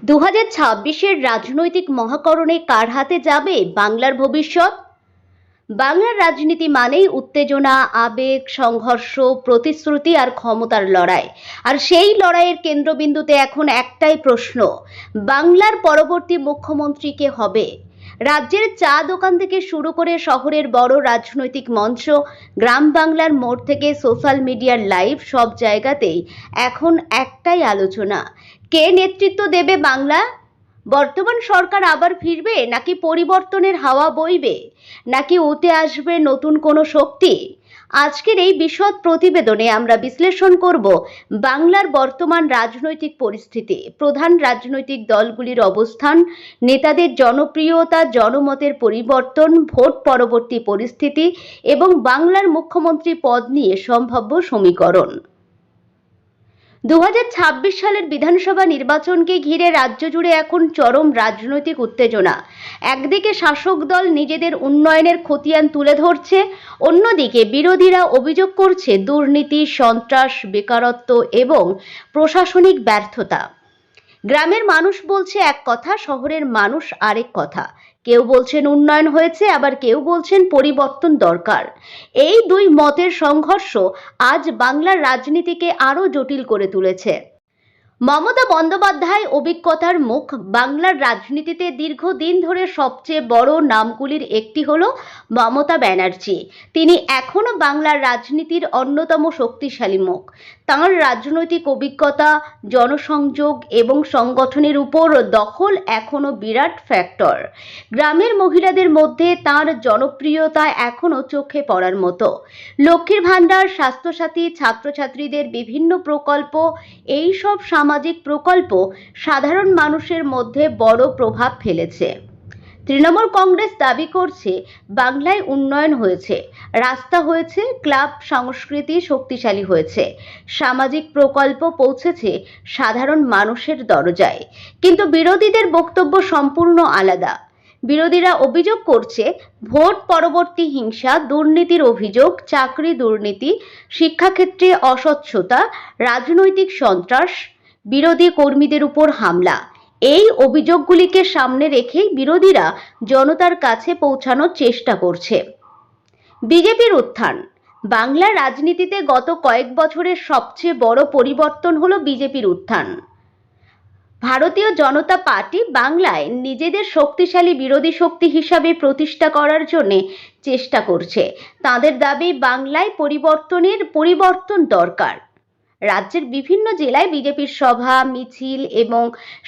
2026-এর রাজনৈতিক মহাকরণে কার হাতে যাবে বাংলার ভবিষ্যৎ? বাংলার রাজনীতি মানেই উত্তেজনা, আবেগ, সংঘর্ষ, প্রতিশ্রুতি আর ক্ষমতার লড়াই। আর সেই লড়াইয়ের কেন্দ্রবিন্দুতে এখন একটাই প্রশ্ন: বাংলার পরবর্তী মুখ্যমন্ত্রী কে হবে? রাজ্যের চা দোকান থেকে শুরু করে শহরের বড় রাজনৈতিক মঞ্চ, গ্রাম বাংলার মোড় থেকে সোশ্যাল মিডিয়ার লাইভ, সব জায়গাতেই এখন একটাই আলোচনা: কে নেতৃত্ব দেবে বাংলা? বর্তমান সরকার আবার ফিরবে, নাকি পরিবর্তনের হাওয়া বইবে, নাকি উঠে আসবে নতুন কোনো শক্তি? আজকের এই বিশদ প্রতিবেদনে আমরা বিশ্লেষণ করব বাংলার বর্তমান রাজনৈতিক পরিস্থিতি, প্রধান রাজনৈতিক দলগুলির অবস্থান, নেতাদের জনপ্রিয়তা, জনমতের পরিবর্তন, ভোট পরবর্তী পরিস্থিতি এবং বাংলার মুখ্যমন্ত্রী পদ নিয়ে সম্ভাব্য সমীকরণ। 2026 সালের বিধানসভা নির্বাচনকে ঘিরে রাজ্য জুড়ে এখন চরম রাজনৈতিক উত্তেজনা। একদিকে শাসক দল নিজেদের উন্নয়নের খতিয়ান তুলে ধরছে, অন্যদিকে বিরোধীরা অভিযোগ করছে দুর্নীতি, সন্ত্রাস, বেকারত্ব এবং প্রশাসনিক ব্যর্থতা। গ্রামের মানুষ বলছে এক কথা, শহরের মানুষ আরেক কথা। কেউ বলছেন উন্নয়ন হয়েছে, আবার কেউ বলছেন পরিবর্তন দরকার। এই দুই মতের সংঘর্ষ আজ বাংলার রাজনীতিকে আরো জটিল করে তুলেছে। মমতা বন্দ্যোপাধ্যায় অভিজ্ঞতার মুখ। বাংলার রাজনীতিতে দীর্ঘদিন ধরে সবচেয়ে বড় নামগুলির একটি হলো মমতা ব্যানার্জি। তিনি এখনো বাংলার রাজনীতির অন্যতম শক্তিশালী মুখ। তাঁর রাজনৈতিক অভিজ্ঞতা, জনসংযোগ এবং সংগঠনের উপর দখল এখনো বিরাট ফ্যাক্টর। গ্রামের মহিলাদের মধ্যে তাঁর জনপ্রিয়তা এখনো চোখে পড়ার মতো। লক্ষ্মীর ভাণ্ডার, স্বাস্থ্যসাথী, ছাত্রছাত্রীদের বিভিন্ন প্রকল্প, এই সব সামাজিক প্রকল্প সাধারণ মানুষের মধ্যে বড় প্রভাব ফেলেছে। তৃণমূল কংগ্রেস দাবি করছে বাংলায় উন্নয়ন হয়েছে, রাস্তা হয়েছে, ক্লাব সংস্কৃতি শক্তিশালী হয়েছে, সামাজিক প্রকল্প পৌঁছেছে সাধারণ মানুষের দরজায়। কিন্তু বিরোধীদের বক্তব্য সম্পূর্ণ আলাদা। বিরোধীরা অভিযোগ করছে ভোট পরবর্তী হিংসা, দুর্নীতির অভিযোগ, চাকরি দুর্নীতি, শিক্ষাক্ষেত্রে অস্বচ্ছতা, রাজনৈতিক সন্ত্রাস, বিরোধী কর্মীদের উপর হামলা। এই অভিযোগগুলিকে সামনে রেখেই বিরোধীরা জনতার কাছে পৌঁছানোর চেষ্টা করছে। বিজেপির উত্থান। বাংলার রাজনীতিতে গত কয়েক বছরের সবচেয়ে বড় পরিবর্তন হলো বিজেপির উত্থান। ভারতীয় জনতা পার্টি বাংলায় নিজেদের শক্তিশালী বিরোধী শক্তি হিসাবে প্রতিষ্ঠা করার জন্য চেষ্টা করছে। তাদের দাবি বাংলায় পরিবর্তন দরকার। রাজ্যের বিভিন্ন জেলায় বিজেপির সভা, মিছিল এবং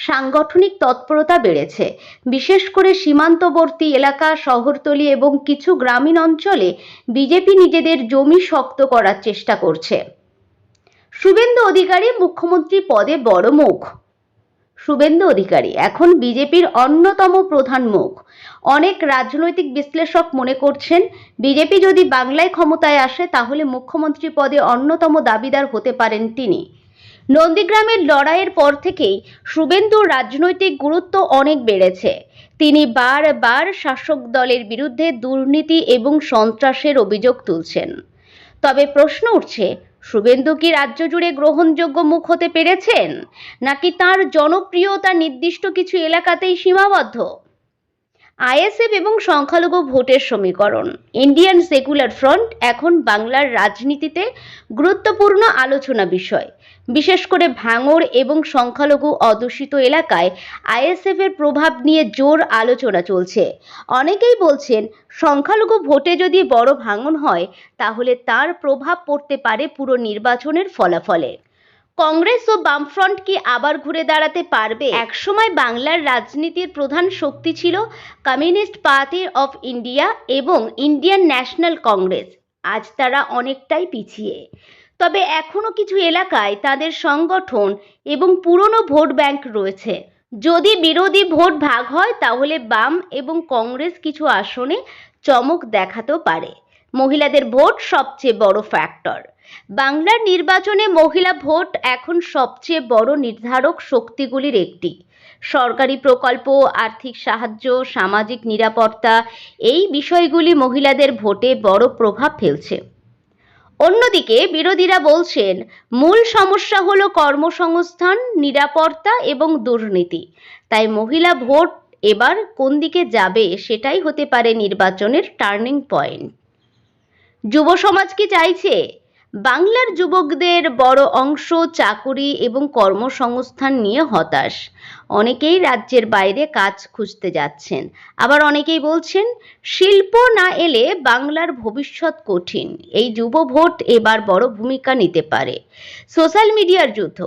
সাংগঠনিক তৎপরতা বেড়েছে। বিশেষ করে সীমান্তবর্তী এলাকা, শহরতলি এবং কিছু গ্রামীণ অঞ্চলে বিজেপি নিজেদের জমি শক্ত করার চেষ্টা করছে। শুভেন্দু অধিকারী মুখ্যমন্ত্রী পদে বড় মুখ। শুভেন্দু অধিকারী এখন বিজেপির অন্যতম প্রধান মুখ। অনেক রাজনৈতিক বিশ্লেষক মনে করছেন বিজেপি যদি বাংলায় ক্ষমতায় আসে তাহলে মুখ্যমন্ত্রী পদে অন্যতম দাবিদার হতে পারেন তিনি। নন্দীগ্রামের লড়াইয়ের পর থেকেই শুভেন্দুর রাজনৈতিক গুরুত্ব অনেক বেড়েছে। তিনি বারবার শাসক দলের বিরুদ্ধে দুর্নীতি এবং সন্ত্রাসের অভিযোগ তুলছেন। তবে প্রশ্ন উঠছে, শুভেন্দু কি রাজ্য জুড়ে গ্রহণযোগ্য মুখ হতে পেরেছেন, নাকি তার জনপ্রিয়তা নির্দিষ্ট কিছু এলাকাতেই সীমাবদ্ধ? আইএসএফ এবং সংখ্যালঘু ভোটের সমীকরণ। ইন্ডিয়ান সেকুলার ফ্রন্ট এখন বাংলার রাজনীতিতে গুরুত্বপূর্ণ আলোচনা বিষয়। বিশেষ করে ভাঙড় এবং সংখ্যালঘু অধ্যুষিত এলাকায় আইএসএফ এর প্রভাব নিয়ে জোর আলোচনা চলছে। অনেকেই বলছেন সংখ্যালঘু ভোটে যদি বড় ভাঙন হয় তাহলে তার প্রভাব পড়তে পারে পুরো নির্বাচনের ফলাফলে। কংগ্রেস ও বামফ্রন্ট কি আবার ঘুরে দাঁড়াতে পারবে? একসময় বাংলার রাজনীতির প্রধান শক্তি ছিল কমিউনিস্ট পার্টি অফ ইন্ডিয়া এবং ইন্ডিয়ান ন্যাশনাল কংগ্রেস। আজ তারা অনেকটাই পিছিয়ে। তবে এখনো কিছু এলাকায় তাদের সংগঠন এবং পুরনো ভোট ব্যাংক রয়েছে। যদি বিরোধী ভোট ভাগ হয় তাহলে বাম এবং কংগ্রেস কিছু আসনে চমক দেখাতেও পারে। মহিলাদের ভোট সবচেয়ে বড় ফ্যাক্টর। বাংলার নির্বাচনে মহিলা ভোট এখন সবচেয়ে বড় নির্ধারক শক্তিগুলির একটি। সরকারি প্রকল্প, আর্থিক সাহায্য, সামাজিক নিরাপত্তা, এই বিষয়গুলি মহিলাদের ভোটে বড় প্রভাব ফেলছে। অন্যদিকে বিরোধীরা বলছেন মূল সমস্যা হলো কর্মসংস্থান, নিরাপত্তা এবং দুর্নীতি। তাই মহিলা ভোট এবার কোন দিকে যাবে সেটাই হতে পারে নির্বাচনের টার্নিং পয়েন্ট। যুব সমাজ কি চাইছে? বাংলার যুবকদের বড় অংশ চাকুরি এবং কর্মসংস্থান নিয়ে হতাশ। অনেকেই রাজ্যের বাইরে কাজ খুঁজতে যাচ্ছেন, আবার অনেকেই বলছেন শিল্প না এলে বাংলার ভবিষ্যৎ কঠিন। এই যুব ভোট এবার বড় ভূমিকা নিতে পারে। সোশ্যাল মিডিয়ার যুদ্ধ।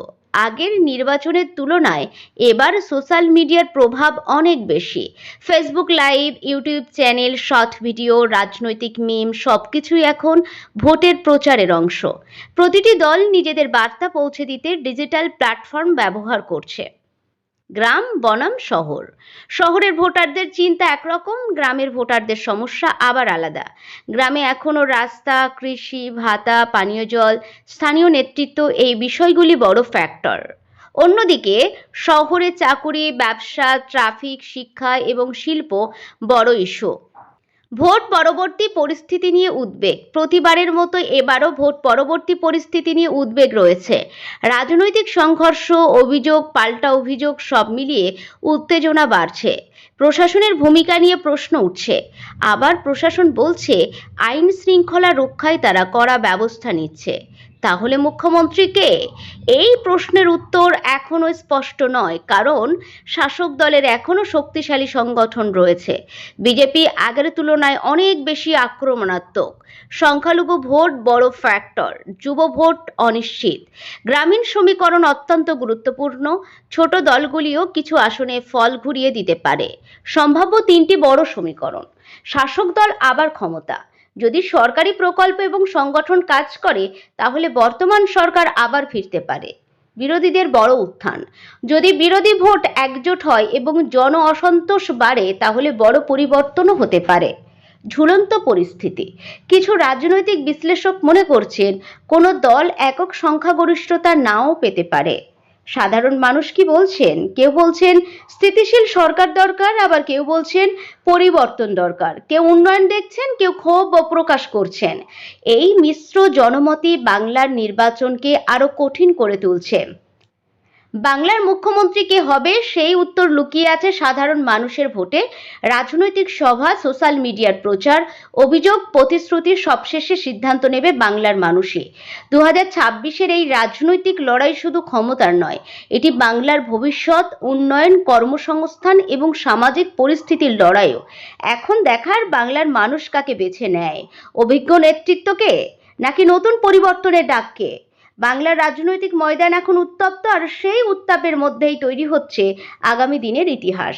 আগের নির্বাচনের তুলনায় এবার সোশ্যাল মিডিয়ার প্রভাব অনেক বেশি। Facebook live, YouTube channel, short video, রাজনৈতিক মিম সবকিছুই এখন ভোটের প্রচারের অংশ। প্রতিটি দল নিজেদের বার্তা পৌঁছে দিতে ডিজিটাল প্ল্যাটফর্ম ব্যবহার করছে। গ্রাম বনাম শহর। শহরের ভোটারদের চিন্তা একরকম, গ্রামের ভোটারদের সমস্যা আবার আলাদা। গ্রামে এখনো রাস্তা, কৃষি, ভাতা, পানীয় জল, স্থানীয় নেতৃত্ব এই বিষয়গুলি বড় ফ্যাক্টর। অন্যদিকে শহরে চাকুরি, ব্যবসা, ট্রাফিক, শিক্ষা এবং শিল্প বড় ইস্যু। ভোট পরবর্তী পরিস্থিতি নিয়ে উদ্বেগ। প্রতিবারের মতো এবারও ভোট পরবর্তী পরিস্থিতি নিয়ে উদ্বেগ রয়েছে। রাজনৈতিক সংঘর্ষ, অভিযোগ, পাল্টা অভিযোগ সব মিলিয়ে উত্তেজনা বাড়ছে। প্রশাসনের ভূমিকা নিয়ে প্রশ্ন উঠছে। আবার প্রশাসন বলছে আইন শৃঙ্খলা রক্ষায় তারা কড়া ব্যবস্থা নিচ্ছে। তাহলে মুখ্যমন্ত্রী কে? এই প্রশ্নের উত্তর এখনো স্পষ্ট নয়, কারণ শাসক দলের এখনো শক্তিশালী সংগঠন রয়েছে। বিজেপি আগের তুলনায় অনেক বেশি আক্রমণাত্মক। সংখ্যালঘু ভোট বড় ফ্যাক্টর। যুব ভোট অনিশ্চিত। গ্রামীণ সমীকরণ অত্যন্ত গুরুত্বপূর্ণ। ছোট দলগুলিও কিছু আসনে ফল ঘুরিয়ে দিতে পারে। সম্ভাব্য তিনটি বড় সমীকরণ। শাসক দল আবার ক্ষমতা। যদি সরকারি প্রকল্প এবং সংগঠন কাজ করে তাহলে বর্তমান সরকার আবার ফিরতে পারে। বিরোধীদের বড় উত্থান। যদি বিরোধী ভোট একজোট হয় এবং জন অসন্তোষ বাড়ে তাহলে বড় পরিবর্তনও হতে পারে। ঝুলন্ত পরিস্থিতি। কিছু রাজনৈতিক বিশ্লেষক মনে করছেন কোনো দল একক সংখ্যাগরিষ্ঠতা নাও পেতে পারে। সাধারণ মানুষ কি বলছেন? কেউ বলছেন স্থিতিশীল সরকার দরকার, আবার কেউ বলছেন পরিবর্তন দরকার। কেউ উন্নয়ন দেখছেন, কেউ ক্ষোভ প্রকাশ করছেন। এই মিশ্র জনমতই বাংলার নির্বাচনকে আরো কঠিন করে তুলছে। বাংলার মুখ্যমন্ত্রী কে হবে সেই উত্তর লুকিয়ে আছে সাধারণ মানুষের ভোটে। রাজনৈতিক সভা, সোশ্যাল মিডিয়ার প্রচার, অভিযোগ, প্রতিশ্রুতি সবশেষে সিদ্ধান্ত নেবে বাংলার মানুষই। 2026-এর এই রাজনৈতিক লড়াই শুধু ক্ষমতার নয়, এটি বাংলার ভবিষ্যৎ, উন্নয়ন, কর্মসংস্থান এবং সামাজিক পরিস্থিতির লড়াইও। এখন দেখার বাংলার মানুষ কাকে বেছে নেয়, অভিজ্ঞ নেতৃত্বকে নাকি নতুন পরিবর্তনের ডাককে। বাংলার রাজনৈতিক ময়দান এখন উত্তপ্ত, আর সেই উত্তাপের মধ্যেই তৈরি হচ্ছে আগামী দিনের ইতিহাস।